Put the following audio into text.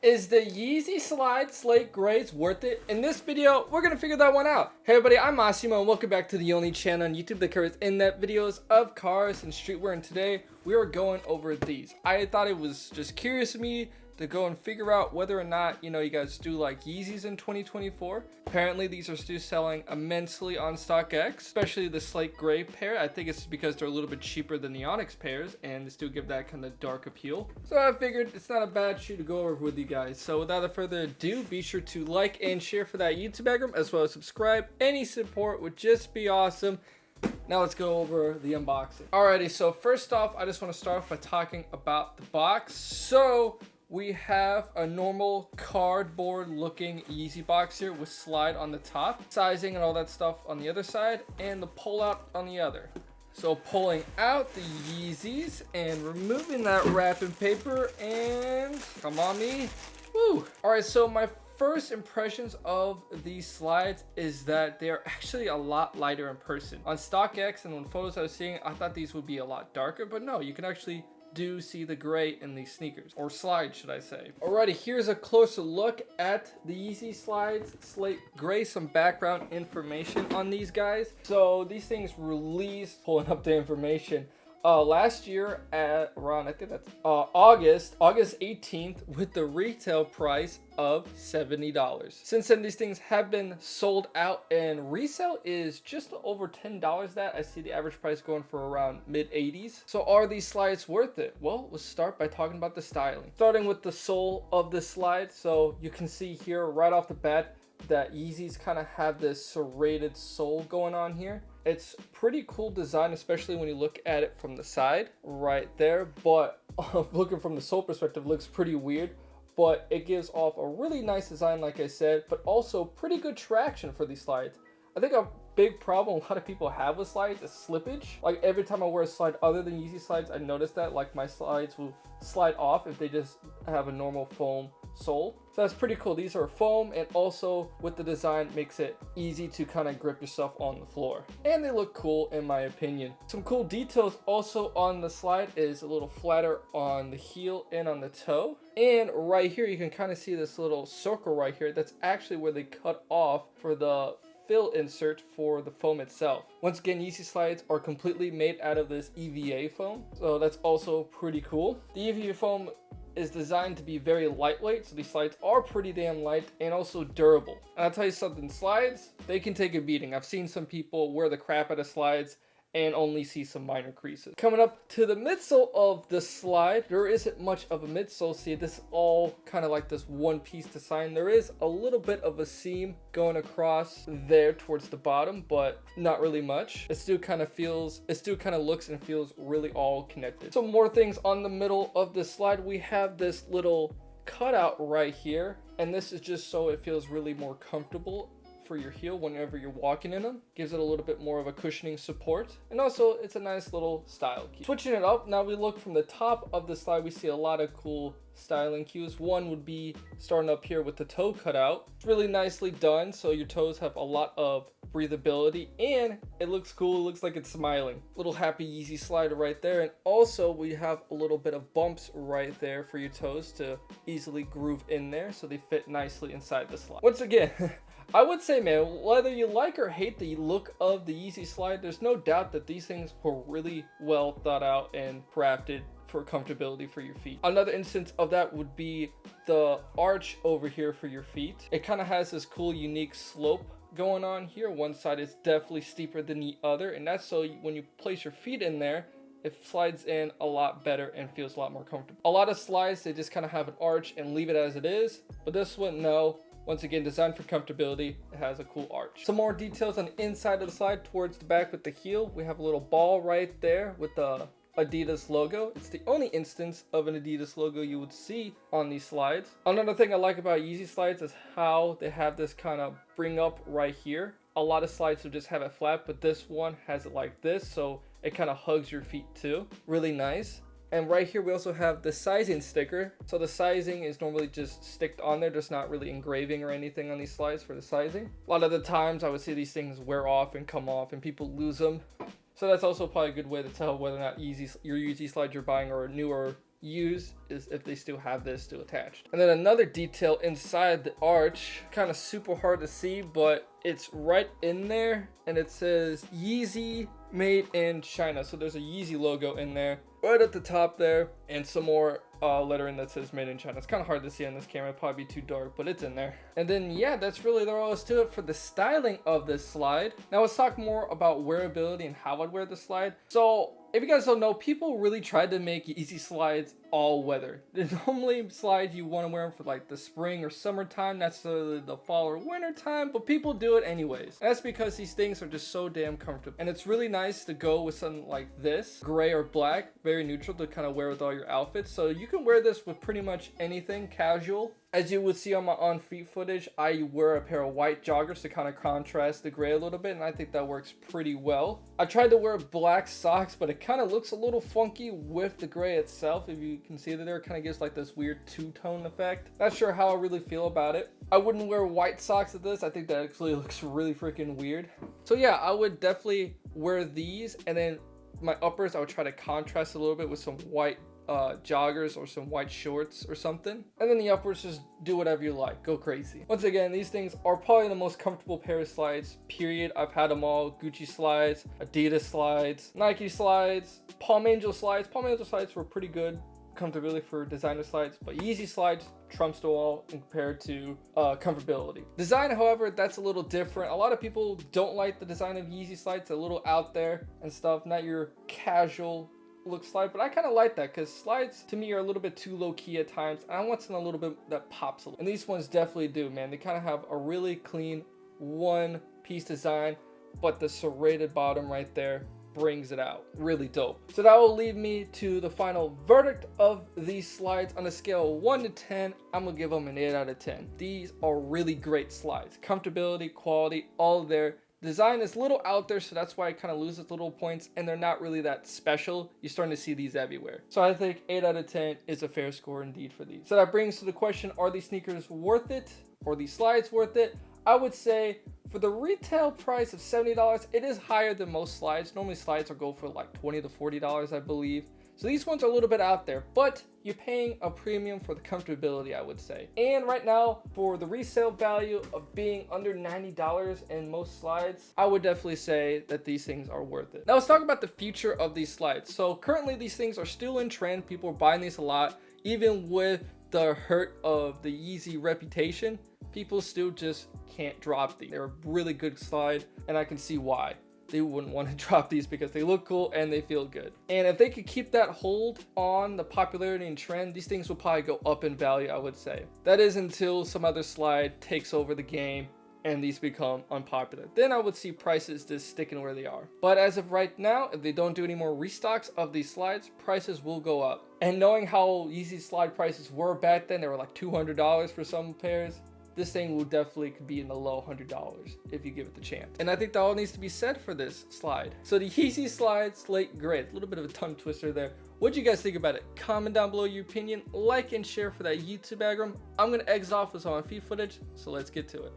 Is the Yeezy Slide Slate Grays worth it? In this video, we're going to figure that one out. Hey everybody, I'm Massimo and welcome back to the only channel on YouTube that covers in-depth videos of cars and streetwear, and today we are going over these. I thought it was just curious of me to go and figure out whether or not, you guys do like Yeezys in 2024. Apparently these are still selling immensely on StockX, especially the Slate Gray pair. I think it's because they're a little bit cheaper than the Onyx pairs and they still give that kind of dark appeal. So I figured it's not a bad shoe to go over with you guys. So without further ado, be sure to like and share for that YouTube algorithm, as well as subscribe. Any support would just be awesome. Now let's go over the unboxing. Alrighty, so first off, I just want to start off by talking about the box. So we have a normal cardboard looking Yeezy box here with slide on the top, sizing and all that stuff on the other side, and the pull out on the other. So pulling out the Yeezys and removing that wrapping paper, and come on me. Woo! Alright, so my first impressions of these slides is that they're actually a lot lighter in person. On StockX and on photos I was seeing, I thought these would be a lot darker, but no, you can actually do see the gray in these sneakers, or slides should I say. Alrighty, here's a closer look at the Yeezy Slides Slate Gray, some background information on these guys. So these things released, pulling up the information, last year at around, I think that's August 18th, with the retail price of $70. Since then, these things have been sold out, and resale is just over $10. That I see the average price going for around mid-80s. So are these slides worth it? Well, let's start by talking about the styling. Starting with the sole of the slide. So you can see here right off the bat that Yeezys kind of have this serrated sole going on here. It's pretty cool design, especially when you look at it from the side right there, but looking from the sole perspective looks pretty weird, but it gives off a really nice design, like I said, but also pretty good traction for these slides. I think a big problem a lot of people have with slides is slippage. Like every time I wear a slide other than Yeezy slides, I notice that like my slides will slide off if they just have a normal foam sole. So that's pretty cool. These are foam, and also with the design makes it easy to kind of grip yourself on the floor, and they look cool in my opinion. Some cool details also on the slide is a little flatter on the heel and on the toe, and right here you can kind of see this little circle right here. That's actually where they cut off for the fill insert for the foam itself. Once again, Yeezy slides are completely made out of this EVA foam, so that's also pretty cool. The EVA foam is designed to be very lightweight, so these slides are pretty damn light and also durable. And I'll tell you something, slides, they can take a beating. I've seen some people wear the crap out of slides and only see some minor creases. Coming up to the midsole of the slide, there isn't much of a midsole. See, this is all kind of like this one piece design. There is a little bit of a seam going across there towards the bottom, but not really much. It still kind of looks and feels really all connected. Some more things on the middle of the slide. We have this little cutout right here, and this is just so it feels really more comfortable for your heel whenever you're walking in them. Gives it a little bit more of a cushioning support, and also it's a nice little style key. Switching it up, now we look from the top of the slide, we see a lot of cool styling cues. One would be starting up here with the toe cutout. It's really nicely done, so your toes have a lot of breathability, and it looks cool. It looks like it's smiling. Little happy Yeezy slider right there, and also we have a little bit of bumps right there for your toes to easily groove in there, so they fit nicely inside the slide. Once again, I would say, man, whether you like or hate the look of the Yeezy slide, there's no doubt that these things were really well thought out and crafted for comfortability for your feet. Another instance of that would be the arch over here for your feet. It kind of has this cool unique slope going on here. One side is definitely steeper than the other, and that's so when you place your feet in there, it slides in a lot better and feels a lot more comfortable. A lot of slides, they just kind of have an arch and leave it as it is, but this one, no. Once again, designed for comfortability, it has a cool arch. Some more details on the inside of the slide towards the back with the heel. We have a little ball right there with the Adidas logo. It's the only instance of an Adidas logo you would see on these slides. Another thing I like about Yeezy slides is how they have this kind of bring up right here. A lot of slides will just have it flat, but this one has it like this, so it kind of hugs your feet too. Really nice. And right here we also have the sizing sticker. So the sizing is normally just sticked on there. There's not really engraving or anything on these slides for the sizing. A lot of the times I would see these things wear off and come off and people lose them. So that's also probably a good way to tell whether or not your Yeezy slides you're buying are new or use is if they still have this still attached. And then another detail inside the arch, kind of super hard to see, but it's right in there, and it says Yeezy made in China. So there's a Yeezy logo in there right at the top there, and some more lettering that says made in China. It's kind of hard to see on this camera, it'd probably be too dark, but it's in there. And then yeah, that's really all is to it for the styling of this slide. Now let's talk more about wearability and how I'd wear the slide. So if you guys don't know, people really tried to make Yeezy slides all weather. They're normally slides you want to wear them for like the spring or summertime, not necessarily the fall or winter time, but people do it anyways. And that's because these things are just so damn comfortable. And it's really nice to go with something like this, gray or black, very neutral to kind of wear with all your outfits. So you can wear this with pretty much anything casual. As you would see on my on-feet footage, I wear a pair of white joggers to kind of contrast the gray a little bit, and I think that works pretty well. I tried to wear black socks, but it kind of looks a little funky with the gray itself. If you can see that there, it kind of gives like this weird two-tone effect. Not sure how I really feel about it. I wouldn't wear white socks with this. I think that actually looks really freaking weird. So yeah, I would definitely wear these, and then my uppers, I would try to contrast a little bit with some white joggers or some white shorts or something, and then the uppers, just do whatever you like, go crazy. Once again, these things are probably the most comfortable pair of slides, period. I've had them all: Gucci slides, Adidas slides, Nike slides, Palm Angel slides. Palm Angel slides were pretty good comfortability for designer slides, but Yeezy slides trumps them all compared to comfortability. Design, however, that's a little different. A lot of people don't like the design of Yeezy slides. They're a little out there and stuff, not your casual look slide, but I kind of like that because slides to me are a little bit too low-key at times. I want something a little bit that pops a little, and these ones definitely do, man. They kind of have a really clean one-piece design, but the serrated bottom right there brings it out. Really dope. So that will lead me to the final verdict of these slides. On a scale of 1 to 10, I'm gonna give them an 8 out of 10. These are really great slides. Comfortability, quality, all there. Design is a little out there, so that's why it kind of loses little points, and they're not really that special. You're starting to see these everywhere. So I think 8 out of 10 is a fair score indeed for these. So that brings to the question, are these sneakers worth it? Or these slides worth it? I would say for the retail price of $70, it is higher than most slides. Normally slides will go for like $20 to $40, I believe. So these ones are a little bit out there, but you're paying a premium for the comfortability, I would say. And right now, for the resale value of being under $90 in most slides, I would definitely say that these things are worth it. Now let's talk about the future of these slides. So currently these things are still in trend. People are buying these a lot. Even with the hurt of the Yeezy reputation, people still just can't drop these. They're a really good slide, and I can see why they wouldn't want to drop these, because they look cool and they feel good. And if they could keep that hold on the popularity and trend, these things will probably go up in value, I would say. That is until some other slide takes over the game and these become unpopular. Then I would see prices just sticking where they are. But as of right now, if they don't do any more restocks of these slides, prices will go up. And knowing how Yeezy slide prices were back then, they were like $200 for some pairs. This thing will definitely be in the low $100 if you give it the chance. And I think that all needs to be said for this slide. So the Yeezy slide Slate Gray, a little bit of a tongue twister there. What do you guys think about it? Comment down below your opinion, like and share for that YouTube algorithm. I'm gonna exit off with some on feed footage, so let's get to it.